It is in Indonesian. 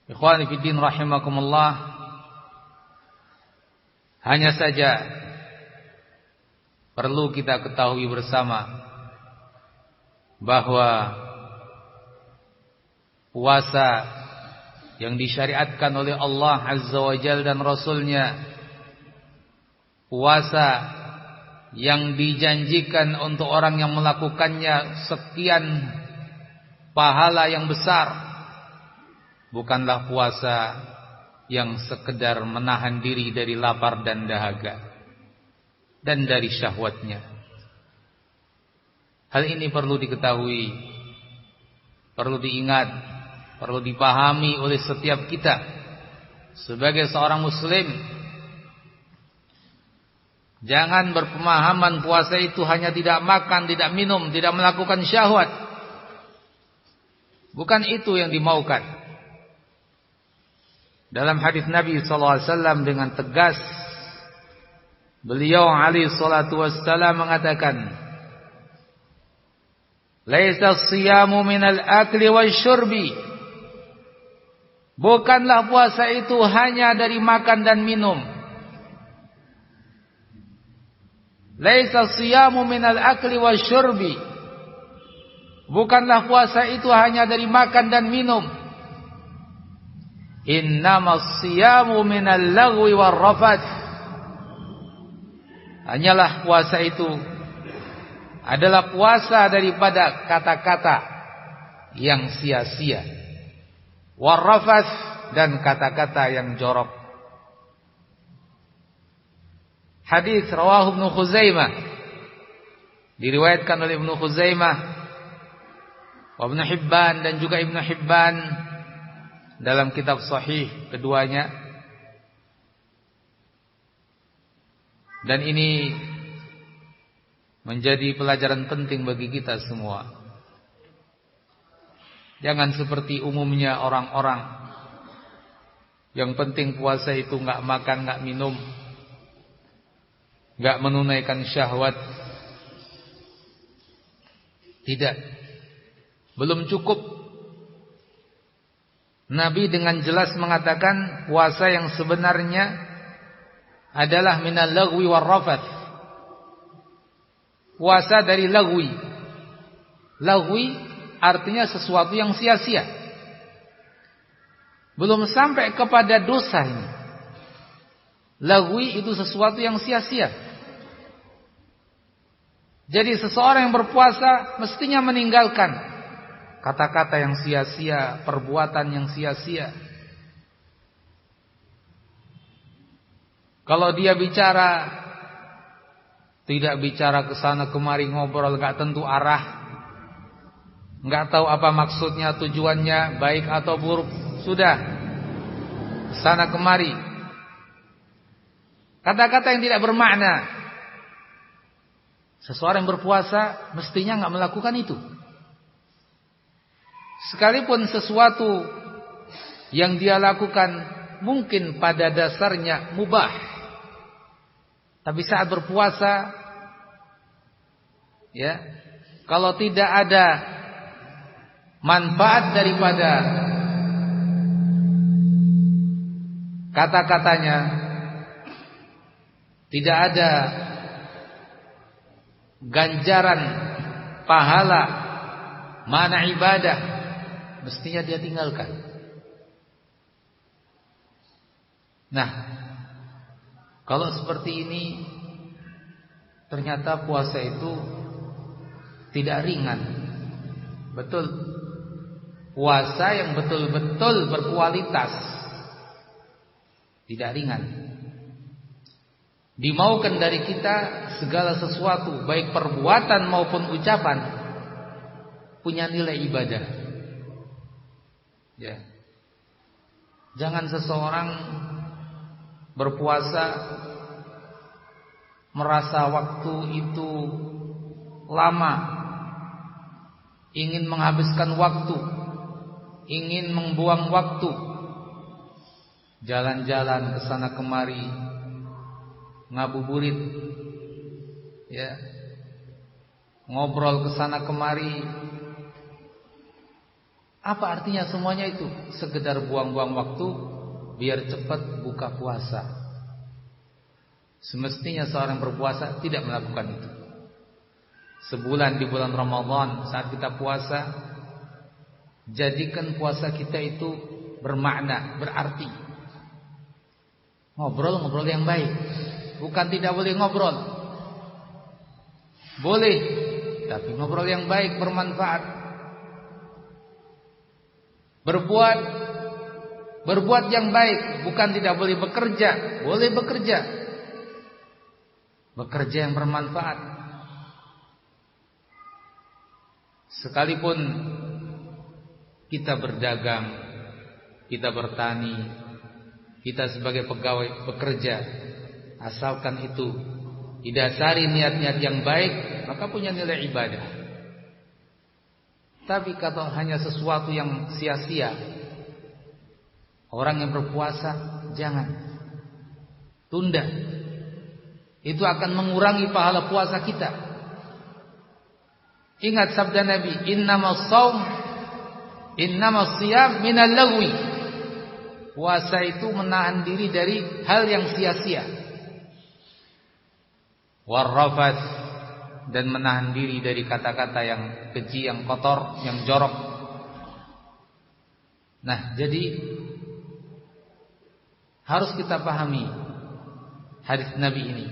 Ikhwani fiddin rahimakumullah, hanya saja perlu kita ketahui bersama bahwa puasa yang disyariatkan oleh Allah Azza wa Jalla dan Rasulnya, puasa yang dijanjikan untuk orang yang melakukannya sekian pahala yang besar, bukanlah puasa yang sekedar menahan diri dari lapar dan dahaga dan dari syahwatnya. Hal ini perlu diketahui, perlu diingat, perlu dipahami oleh setiap kita sebagai seorang muslim. Jangan berpemahaman puasa itu hanya tidak makan, tidak minum, tidak melakukan syahwat. Bukan itu yang dimaukan. Dalam hadis Nabi SAW dengan tegas, beliau alaihi salatu wassalam mengatakan, "Laisa as-siyamu minal akli wasyurbi." Bukanlah puasa itu hanya dari makan dan minum. Laisa as-siyamu minal akli wasyurbi. Bukanlah puasa itu hanya dari makan dan minum. Innamas siyamu minal lagwi warrafath. Hanyalah puasa itu adalah puasa daripada kata-kata yang sia-sia, warrafath, dan kata-kata yang jorok. Hadis rawahu Ibnu Khuzaimah, diriwayatkan oleh Ibnu Khuzaimah, wa Ibnu Hibban, dan juga Ibnu Hibban dalam kitab sahih keduanya. Dan ini menjadi pelajaran penting bagi kita semua. Jangan seperti umumnya orang-orang, yang penting puasa itu enggak makan, enggak minum, enggak menunaikan syahwat. Tidak, belum cukup. Nabi dengan jelas mengatakan puasa yang sebenarnya adalah minal lagwi warrafath. Puasa dari lagwi. Lagwi artinya sesuatu yang sia-sia. Belum sampai kepada dosa ini. Lagwi itu sesuatu yang sia-sia. Jadi seseorang yang berpuasa mestinya meninggalkan kata-kata yang sia-sia, perbuatan yang sia-sia. Kalau dia bicara, tidak bicara ke sana kemari, ngobrol enggak tentu arah, enggak tahu apa maksudnya, tujuannya baik atau buruk, sudah sana kemari, kata-kata yang tidak bermakna. Seseorang yang berpuasa mestinya enggak melakukan itu. Sekalipun sesuatu yang dia lakukan mungkin pada dasarnya mubah, tapi saat berpuasa, ya, kalau tidak ada manfaat daripada kata-katanya, tidak ada ganjaran pahala, mana ibadah, mestinya dia tinggalkan. Nah, kalau seperti ini, ternyata puasa itu tidak ringan. Betul, puasa yang betul-betul berkualitas tidak ringan. Dimaukan dari kita segala sesuatu, baik perbuatan maupun ucapan, punya nilai ibadah. Ya. Jangan seseorang berpuasa merasa waktu itu lama, ingin menghabiskan waktu, ingin membuang waktu, jalan-jalan ke sana kemari, ngabuburit, ya, ngobrol ke sana kemari. Apa artinya semuanya itu? Sekedar buang-buang waktu biar cepat buka puasa. Semestinya seorang berpuasa tidak melakukan itu. Sebulan di bulan Ramadan saat kita puasa, jadikan puasa kita itu bermakna, berarti. Ngobrol yang baik. Bukan tidak boleh ngobrol. Boleh, tapi ngobrol yang baik, bermanfaat. Berbuat yang baik, bukan tidak boleh bekerja, boleh bekerja. Bekerja yang bermanfaat. Sekalipun kita berdagang, kita bertani, kita sebagai pegawai bekerja, asalkan itu didasari niat-niat yang baik, maka punya nilai ibadah. Tapi kalau hanya sesuatu yang sia-sia, orang yang berpuasa jangan tunda. Itu akan mengurangi pahala puasa kita. Ingat sabda Nabi, innamas shiyam minal lagwi. Puasa itu menahan diri dari hal yang sia-sia. Warrafath, dan menahan diri dari kata-kata yang keji, yang kotor, yang jorok. Nah, jadi harus kita pahami hadis Nabi ini.